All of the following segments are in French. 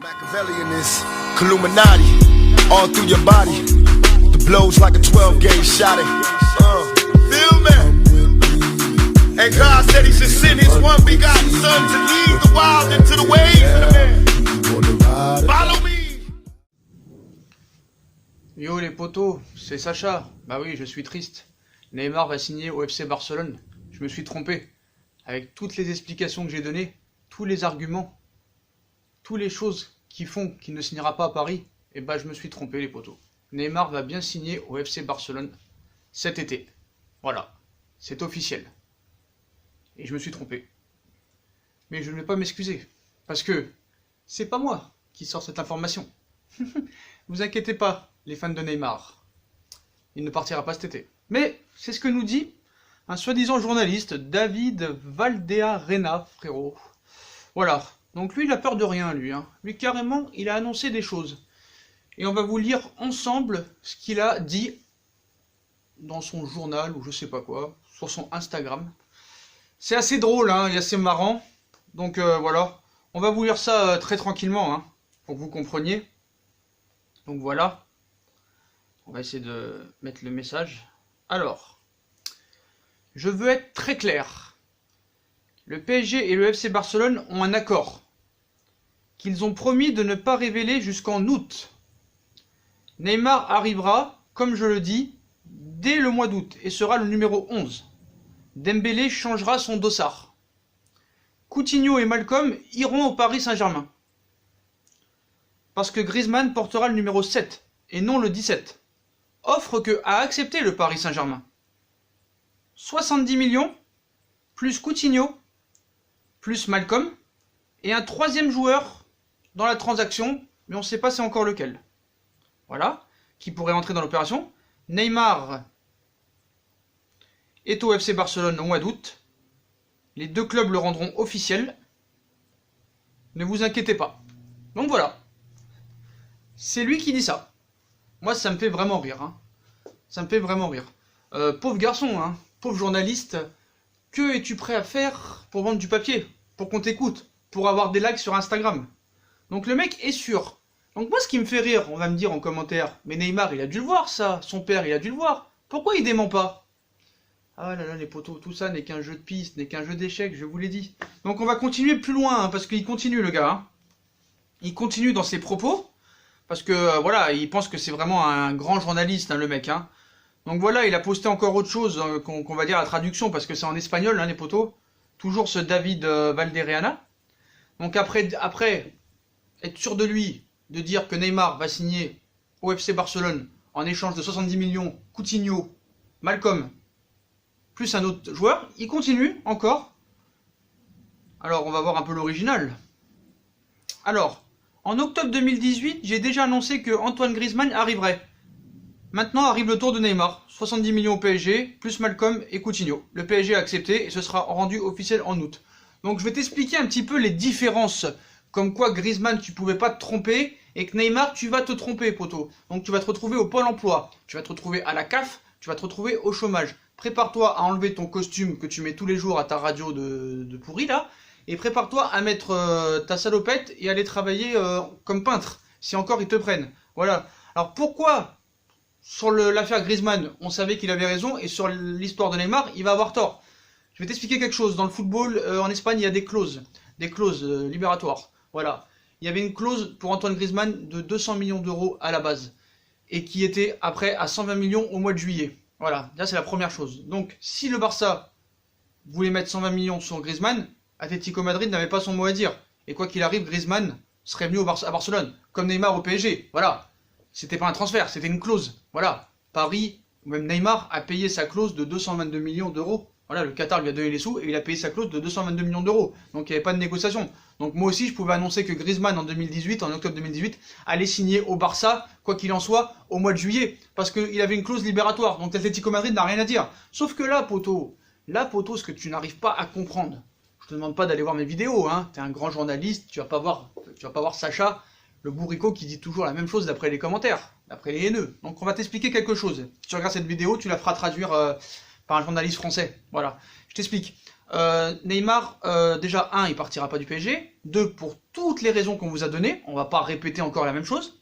Machiavellianist, Illuminati, all through your body. The blows like a 12-gauge shot. Feel me? And God said He should send His one begotten Son to lead the wild into the ways of the man. Follow me. Yo les potos, c'est Sacha. Bah oui, je suis triste. Neymar va signer au FC Barcelone. Je me suis trompé. Avec toutes les explications que j'ai données, tous les arguments, toutes les choses qui font qu'il ne signera pas à Paris, et bah je me suis trompé les potos. Neymar va bien signer au FC Barcelone cet été. Voilà, c'est officiel. Et je me suis trompé. Mais je ne vais pas m'excuser, parce que c'est pas moi qui sors cette information. Vous inquiétez pas, les fans de Neymar. Il ne partira pas cet été. Mais c'est ce que nous dit un soi-disant journaliste, David Valdearena, frérot. Voilà. Donc lui, il a peur de rien, lui. Lui, carrément, il a annoncé des choses. Et on va vous lire ensemble ce qu'il a dit dans son journal, ou je sais pas quoi, sur son Instagram. C'est assez drôle, et assez marrant. Donc voilà. On va vous lire ça très tranquillement, pour que vous compreniez. Donc voilà. On va essayer de mettre le message. Alors, je veux être très clair. Le PSG et le FC Barcelone ont un accord qu'ils ont promis de ne pas révéler jusqu'en août. Neymar arrivera, comme je le dis, dès le mois d'août et sera le numéro 11. Dembélé changera son dossard. Coutinho et Malcolm iront au Paris Saint-Germain. Parce que Griezmann portera le numéro 7 et non le 17. Offre que a accepté le Paris Saint-Germain. 70 millions, plus Coutinho, plus Malcolm, et un troisième joueur dans la transaction, mais on ne sait pas c'est encore lequel. Voilà, qui pourrait entrer dans l'opération. Neymar est au FC Barcelone au mois d'août. Les deux clubs le rendront officiel. Ne vous inquiétez pas. Donc voilà. C'est lui qui dit ça. Moi, ça me fait vraiment rire. Ça me fait vraiment rire. Pauvre garçon, pauvre journaliste. Que es-tu prêt à faire pour vendre du papier? Pour qu'on t'écoute? Pour avoir des likes sur Instagram? Donc le mec est sûr. Donc moi, ce qui me fait rire, on va me dire en commentaire, mais Neymar, il a dû le voir ça. Son père, il a dû le voir. Pourquoi il dément pas? Ah là là, les potos, tout ça n'est qu'un jeu de piste, n'est qu'un jeu d'échecs, je vous l'ai dit. Donc on va continuer plus loin, parce qu'il continue le gars. Il continue dans ses propos. Parce que voilà, il pense que c'est vraiment un grand journaliste, le mec. Donc voilà, il a posté encore autre chose qu'on va dire la traduction, parce que c'est en espagnol, les potos. Toujours ce David Valdereana. Donc après, être sûr de lui, de dire que Neymar va signer au FC Barcelone en échange de 70 millions, Coutinho, Malcolm, plus un autre joueur, il continue encore. Alors on va voir un peu l'original. Alors, en octobre 2018, j'ai déjà annoncé que Antoine Griezmann arriverait. Maintenant arrive le tour de Neymar. 70 millions au PSG, plus Malcolm et Coutinho. Le PSG a accepté et ce sera rendu officiel en août. Donc je vais t'expliquer un petit peu les différences. Comme quoi Griezmann, tu pouvais pas te tromper et que Neymar, tu vas te tromper, poto. Donc tu vas te retrouver au Pôle emploi, tu vas te retrouver à la CAF, tu vas te retrouver au chômage. Prépare-toi à enlever ton costume que tu mets tous les jours à ta radio de pourri là. Et prépare-toi à mettre ta salopette et aller travailler comme peintre, si encore ils te prennent. Voilà. Alors pourquoi, sur l'affaire Griezmann, on savait qu'il avait raison, et sur l'histoire de Neymar, il va avoir tort? Je vais t'expliquer quelque chose. Dans le football, en Espagne, il y a des clauses libératoires. Voilà. Il y avait une clause pour Antoine Griezmann de 200 millions d'euros à la base, et qui était après à 120 millions au mois de juillet. Voilà, ça c'est la première chose. Donc, si le Barça voulait mettre 120 millions sur Griezmann, Atlético Madrid n'avait pas son mot à dire. Et quoi qu'il arrive, Griezmann serait venu à Barcelone, comme Neymar au PSG. Voilà. C'était pas un transfert, c'était une clause. Voilà. Paris, ou même Neymar, a payé sa clause de 222 millions d'euros. Voilà, le Qatar lui a donné les sous et il a payé sa clause de 222 millions d'euros. Donc il n'y avait pas de négociation. Donc moi aussi, je pouvais annoncer que Griezmann en octobre 2018, allait signer au Barça, quoi qu'il en soit, au mois de juillet. Parce qu'il avait une clause libératoire. Donc l'Atlético Madrid n'a rien à dire. Sauf que là, poto, ce que tu n'arrives pas à comprendre. Je te demande pas d'aller voir mes vidéos, t'es un grand journaliste, tu vas pas voir Sacha, le bourricot qui dit toujours la même chose d'après les commentaires, d'après les haineux. Donc on va t'expliquer quelque chose. Si tu regardes cette vidéo, tu la feras traduire par un journaliste français. Voilà, je t'explique. Neymar, déjà, 1, il partira pas du PSG. 2, pour toutes les raisons qu'on vous a données. On va pas répéter encore la même chose.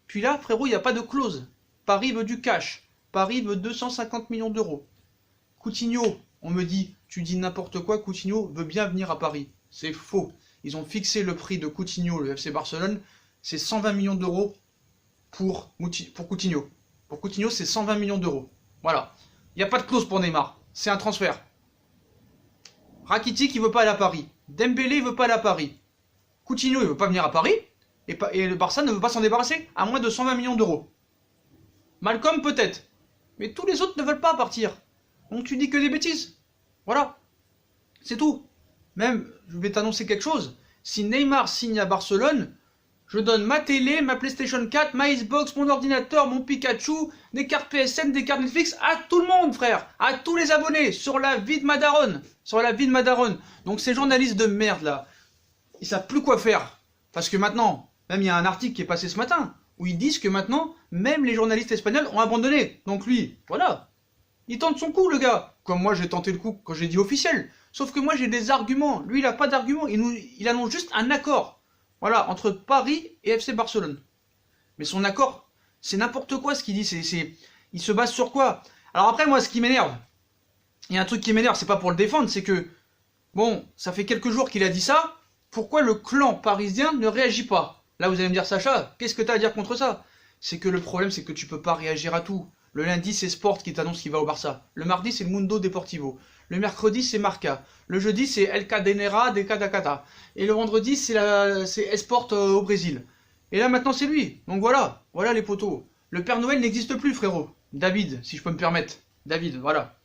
Puis là, frérot, il n'y a pas de clause. Paris veut du cash. Paris veut 250 millions d'euros. Coutinho, on me dit, tu dis n'importe quoi, Coutinho veut bien venir à Paris. C'est faux. Ils ont fixé le prix de Coutinho, le FC Barcelone, c'est 120 millions d'euros pour Coutinho. Pour Coutinho, c'est 120 millions d'euros. Voilà. Il n'y a pas de clause pour Neymar. C'est un transfert. Rakitic, il veut pas aller à Paris. Dembélé, il veut pas aller à Paris. Coutinho, il veut pas venir à Paris. Et le Barça ne veut pas s'en débarrasser à moins de 120 millions d'euros. Malcolm, peut-être. Mais tous les autres ne veulent pas partir. Donc tu dis que des bêtises. Voilà. C'est tout. Même, je vais t'annoncer quelque chose. Si Neymar signe à Barcelone, je donne ma télé, ma PlayStation 4, ma Xbox, mon ordinateur, mon Pikachu, des cartes PSN, des cartes Netflix, à tout le monde, frère. À tous les abonnés, sur la vie de ma daronne. Sur la vie de ma daronne. Donc ces journalistes de merde, là, ils savent plus quoi faire. Parce que maintenant, même il y a un article qui est passé ce matin, où ils disent que maintenant, même les journalistes espagnols ont abandonné. Donc lui, voilà. Il tente son coup, le gars. Comme moi, j'ai tenté le coup quand j'ai dit officiel. Sauf que moi, j'ai des arguments. Lui, il n'a pas d'arguments. Il annonce juste un accord. Voilà, entre Paris et FC Barcelone. Mais son accord, c'est n'importe quoi ce qu'il dit. Il se base sur quoi? Alors après, moi, ce qui m'énerve, il y a un truc qui m'énerve, c'est pas pour le défendre, c'est que, bon, ça fait quelques jours qu'il a dit ça. Pourquoi le clan parisien ne réagit pas? Là, vous allez me dire, Sacha, qu'est-ce que tu as à dire contre ça? C'est que le problème, c'est que tu peux pas réagir à tout. Le lundi, c'est Sport qui t'annonce qu'il va au Barça. Le mardi, c'est le Mundo Deportivo. Le mercredi, c'est Marca. Le jeudi, c'est El Cadenera de Cadacata. Et le vendredi, c'est Esport au Brésil. Et là, maintenant, c'est lui. Donc voilà. Voilà les poteaux. Le Père Noël n'existe plus, frérot. David, si je peux me permettre. David, voilà.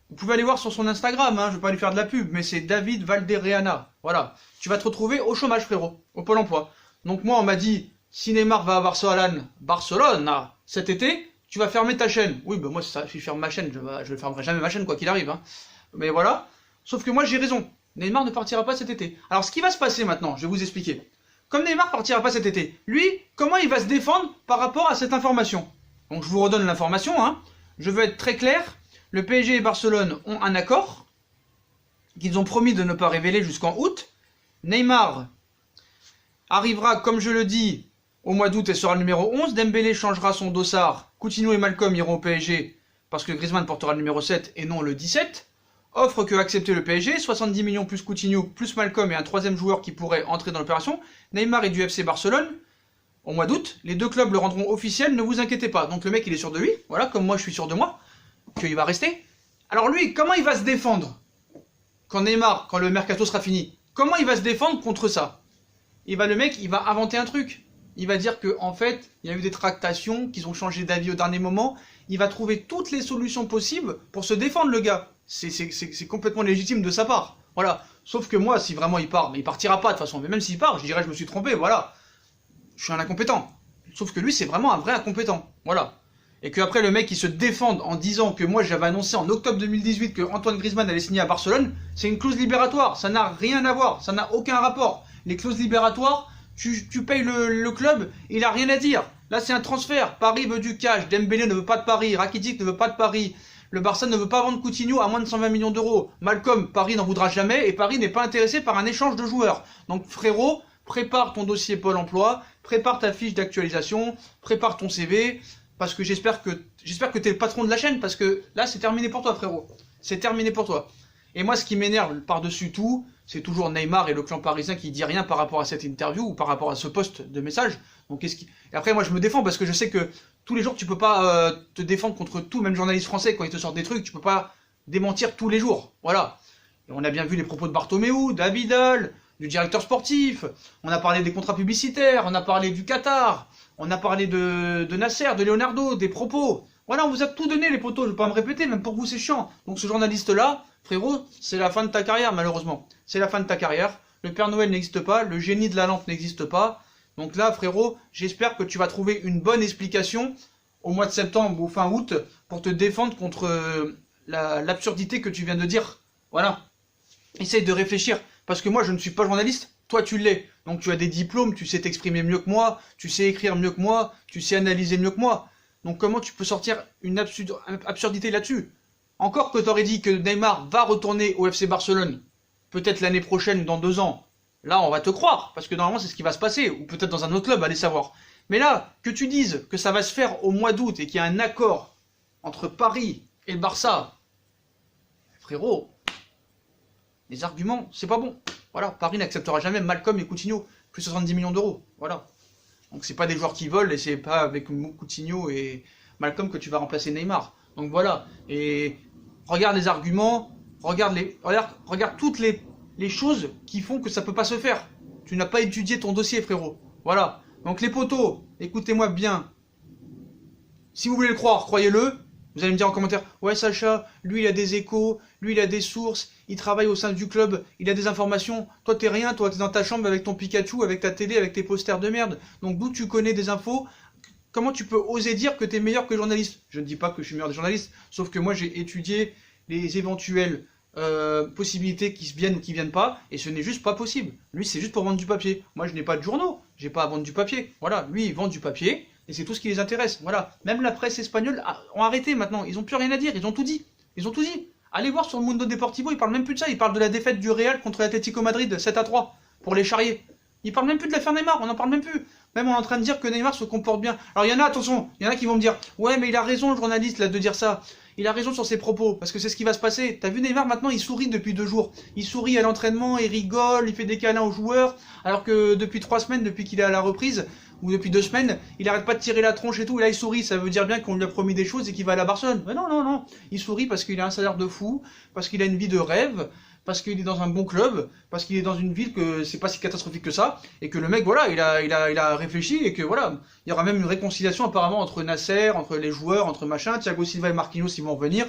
Vous pouvez aller voir sur son Instagram, hein, je vais pas lui faire de la pub, mais c'est David Valderreana. Voilà. Tu vas te retrouver au chômage, frérot. Au Pôle emploi. Donc moi, on m'a dit, si Neymar va à Barcelone, cet été, tu vas fermer ta chaîne. Oui, ben moi, si je ferme ma chaîne, je ne fermerai jamais ma chaîne, quoi qu'il arrive. Hein. Mais voilà. Sauf que moi, j'ai raison. Neymar ne partira pas cet été. Alors, ce qui va se passer maintenant, je vais vous expliquer. Comme Neymar partira pas cet été, lui, comment il va se défendre par rapport à cette information? Donc, je vous redonne l'information. Hein. Je veux être très clair. Le PSG et Barcelone ont un accord qu'ils ont promis de ne pas révéler jusqu'en août. Neymar arrivera, comme je le dis, au mois d'août et sera le numéro 11. Dembélé changera son dossard. Coutinho et Malcolm iront au PSG parce que Griezmann portera le numéro 7 et non le 17. Offre que accepter le PSG, 70 millions plus Coutinho, plus Malcolm et un troisième joueur qui pourrait entrer dans l'opération. Neymar est du FC Barcelone au mois d'août. Les deux clubs le rendront officiel, ne vous inquiétez pas. Donc le mec, il est sûr de lui, voilà, comme moi je suis sûr de moi, qu'il va rester. Alors lui, comment il va se défendre quand Neymar, quand le mercato sera fini? Comment il va se défendre contre ça? Le mec, il va inventer un truc. Il va dire que en fait, il y a eu des tractations, qu'ils ont changé d'avis au dernier moment. Il va trouver toutes les solutions possibles pour se défendre, le gars. C'est complètement légitime de sa part. Voilà. Sauf que moi, si vraiment il part, mais il partira pas de toute façon. Mais même s'il part, je dirais je me suis trompé, voilà. Je suis un incompétent. Sauf que lui, c'est vraiment un vrai incompétent. Voilà. Et qu'après, le mec, il se défende en disant que moi, j'avais annoncé en octobre 2018 que Antoine Griezmann allait signer à Barcelone, c'est une clause libératoire. Ça n'a rien à voir. Ça n'a aucun rapport. Les clauses libératoires, tu payes le club, il a rien à dire. Là, c'est un transfert. Paris veut du cash. Dembélé ne veut pas de Paris. Rakitic ne veut pas de Paris. Le Barça ne veut pas vendre Coutinho à moins de 120 millions d'euros. Malcolm, Paris n'en voudra jamais et Paris n'est pas intéressé par un échange de joueurs. Donc, frérot, prépare ton dossier Pôle emploi, prépare ta fiche d'actualisation, prépare ton CV, parce que j'espère que t'es le patron de la chaîne, parce que là, c'est terminé pour toi, frérot. C'est terminé pour toi. Et moi, ce qui m'énerve par-dessus tout, c'est toujours Neymar et le clan parisien qui dit rien par rapport à cette interview ou par rapport à ce post de message. Donc, et après, moi, je me défends parce que je sais que tous les jours, tu peux pas te défendre contre tout, même journaliste français, quand il te sort des trucs, tu peux pas démentir tous les jours. Voilà. Et on a bien vu les propos de Bartomeu, d'Abidal, du directeur sportif. On a parlé des contrats publicitaires, on a parlé du Qatar, on a parlé de Nasser, de Leonardo, des propos. Voilà, on vous a tout donné, les potos, je vais pas me répéter, même pour vous, c'est chiant. Donc, ce journaliste-là, frérot, c'est la fin de ta carrière, malheureusement. C'est la fin de ta carrière. Le Père Noël n'existe pas, le génie de la lampe n'existe pas. Donc là, frérot, j'espère que tu vas trouver une bonne explication au mois de septembre ou fin août pour te défendre contre l'absurdité que tu viens de dire. Voilà. Essaye de réfléchir. Parce que moi, je ne suis pas journaliste. Toi, tu l'es. Donc tu as des diplômes, tu sais t'exprimer mieux que moi, tu sais écrire mieux que moi, tu sais analyser mieux que moi. Donc comment tu peux sortir une absurdité là-dessus? Encore que t'aurais dit que Neymar va retourner au FC Barcelone, peut-être l'année prochaine ou dans 2 ans. Là, on va te croire, parce que normalement, c'est ce qui va se passer, ou peut-être dans un autre club, allez savoir. Mais là, que tu dises que ça va se faire au mois d'août et qu'il y a un accord entre Paris et le Barça, frérot, les arguments, c'est pas bon. Voilà, Paris n'acceptera jamais Malcolm et Coutinho, plus 70 millions d'euros. Voilà. Donc c'est pas des joueurs qui volent et c'est pas avec Coutinho et Malcolm que tu vas remplacer Neymar. Donc voilà. Et regarde les arguments, regarde toutes les choses qui font que ça peut pas se faire. Tu n'as pas étudié ton dossier, frérot. Voilà. Donc les potos, écoutez-moi bien. Si vous voulez le croire, croyez-le. Vous allez me dire en commentaire, ouais Sacha, lui il a des échos, lui il a des sources, il travaille au sein du club, il a des informations. Toi t'es rien, toi t'es dans ta chambre avec ton Pikachu, avec ta télé, avec tes posters de merde. Donc d'où tu connais des infos? Comment tu peux oser dire que t'es meilleur que les journalistes? Je ne dis pas que je suis meilleur des journalistes, sauf que moi j'ai étudié les éventuelles possibilités qui se viennent ou qui viennent pas, et ce n'est juste pas possible. Lui c'est juste pour vendre du papier. Moi je n'ai pas de journaux, j'ai pas à vendre du papier. Voilà, lui il vend du papier. Et c'est tout ce qui les intéresse, voilà. Même la presse espagnole ont arrêté maintenant, ils ont plus rien à dire, ils ont tout dit. Ils ont tout dit. Allez voir sur le Mundo Deportivo, ils parlent même plus de ça, ils parlent de la défaite du Real contre l'Atlético Madrid 7-3 pour les charriers. Ils parlent même plus de l'affaire Neymar, on n'en parle même plus. Même on est en train de dire que Neymar se comporte bien. Alors il y en a, attention, il y en a qui vont me dire, ouais mais il a raison le journaliste là de dire ça. Il a raison sur ses propos, parce que c'est ce qui va se passer. T'as vu Neymar maintenant, il sourit depuis 2 jours. Il sourit à l'entraînement, il rigole, il fait des câlins aux joueurs, alors que depuis 3 semaines, depuis qu'il est à la reprise, ou depuis 2 semaines, il arrête pas de tirer la tronche et tout, et là il sourit, ça veut dire bien qu'on lui a promis des choses et qu'il va aller à Barcelone. Mais non, non, non, il sourit parce qu'il a un salaire de fou, parce qu'il a une vie de rêve, parce qu'il est dans un bon club, parce qu'il est dans une ville que c'est pas si catastrophique que ça, et que le mec, voilà, il a réfléchi, et que voilà, il y aura même une réconciliation apparemment entre Nasser, entre les joueurs, entre machin, Thiago Silva et Marquinhos ils vont revenir,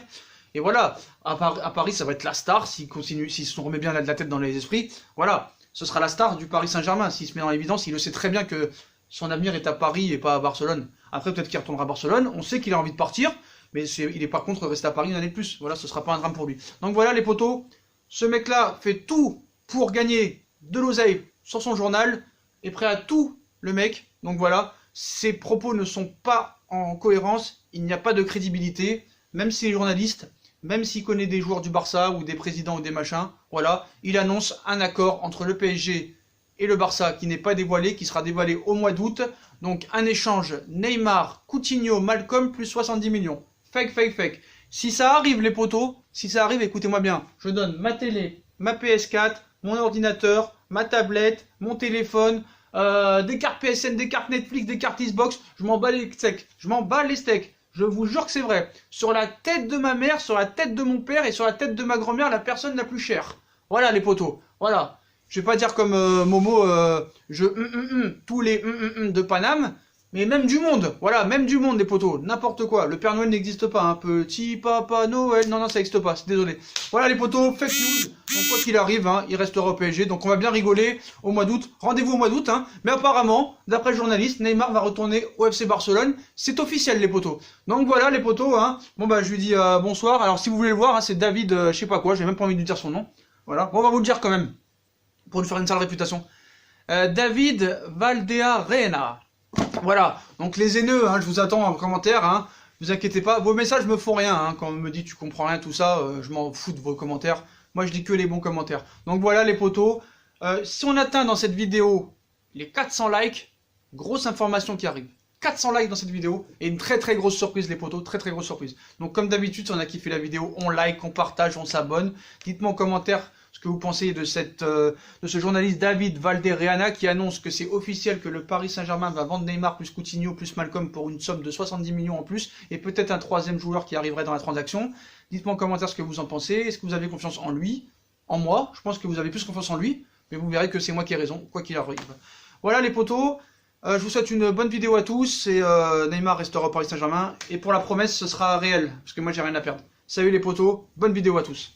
et voilà, à Paris ça va être la star, s'il se remet bien de la tête dans les esprits, voilà, ce sera la star du Paris Saint-Germain, s'il se met dans l'évidence, il le sait très bien que son avenir est à Paris et pas à Barcelone. Après peut-être qu'il retournera à Barcelone, on sait qu'il a envie de partir, mais il est par contre resté à Paris une année de plus, voilà, ce sera pas un drame pour lui. Donc voilà les potos, ce mec-là fait tout pour gagner de l'oseille sur son journal, est prêt à tout, le mec. Donc voilà, ses propos ne sont pas en cohérence, il n'y a pas de crédibilité, même s'il est journaliste, même s'il connaît des joueurs du Barça ou des présidents ou des machins, voilà, il annonce un accord entre le PSG et le Barça qui n'est pas dévoilé, qui sera dévoilé au mois d'août. Donc un échange Neymar, Coutinho, Malcolm plus 70 millions. Fake, fake, fake. Si ça arrive les potos, si ça arrive, écoutez-moi bien, je donne ma télé, ma PS4, mon ordinateur, ma tablette, mon téléphone, des cartes PSN, des cartes Netflix, des cartes Xbox, je m'en bats les steaks, je m'en bats les steaks, je vous jure que c'est vrai. Sur la tête de ma mère, sur la tête de mon père et sur la tête de ma grand-mère, la personne la plus chère. Voilà les potos, voilà. Je vais pas dire comme Momo, tous les de Paname, mais même du monde, voilà, même du monde les potos, n'importe quoi. Le Père Noël n'existe pas, hein. Petit Papa Noël, non, non, ça n'existe pas, c'est désolé. Voilà les potos, fake news, donc quoi qu'il arrive, hein, il restera au PSG, donc on va bien rigoler au mois d'août, rendez-vous au mois d'août, hein. Mais apparemment, d'après le journaliste, Neymar va retourner au FC Barcelone, c'est officiel les potos. Donc voilà les potos, hein. Bon bah je lui dis bonsoir, alors si vous voulez le voir, hein, c'est David, je sais pas quoi, j'ai même pas envie de lui dire son nom, voilà, bon, on va vous le dire quand même, pour lui faire une sale réputation. David Valdearena. Voilà, donc les haineux, hein, je vous attends en commentaire, hein, vous inquiétez pas, vos messages me font rien, hein, quand on me dit tu comprends rien, tout ça, je m'en fous de vos commentaires, moi je dis que les bons commentaires. Donc voilà les potos, si on atteint dans cette vidéo les 400 likes, grosse information qui arrive, 400 likes dans cette vidéo, et une très très grosse surprise les potos, très très grosse surprise. Donc comme d'habitude, si on a kiffé la vidéo, on like, on partage, on s'abonne, dites-moi en commentaire ce que vous pensez de ce journaliste David Valdereana qui annonce que c'est officiel que le Paris Saint-Germain va vendre Neymar plus Coutinho plus Malcolm pour une somme de 70 millions en plus et peut-être un 3e joueur qui arriverait dans la transaction. Dites-moi en commentaire ce que vous en pensez. Est-ce que vous avez confiance en lui? En moi? Je pense que vous avez plus confiance en lui, mais vous verrez que c'est moi qui ai raison, quoi qu'il arrive. Voilà les potos, je vous souhaite une bonne vidéo à tous et Neymar restera au Paris Saint-Germain et pour la promesse ce sera réel, parce que moi j'ai rien à perdre. Salut les potos, bonne vidéo à tous.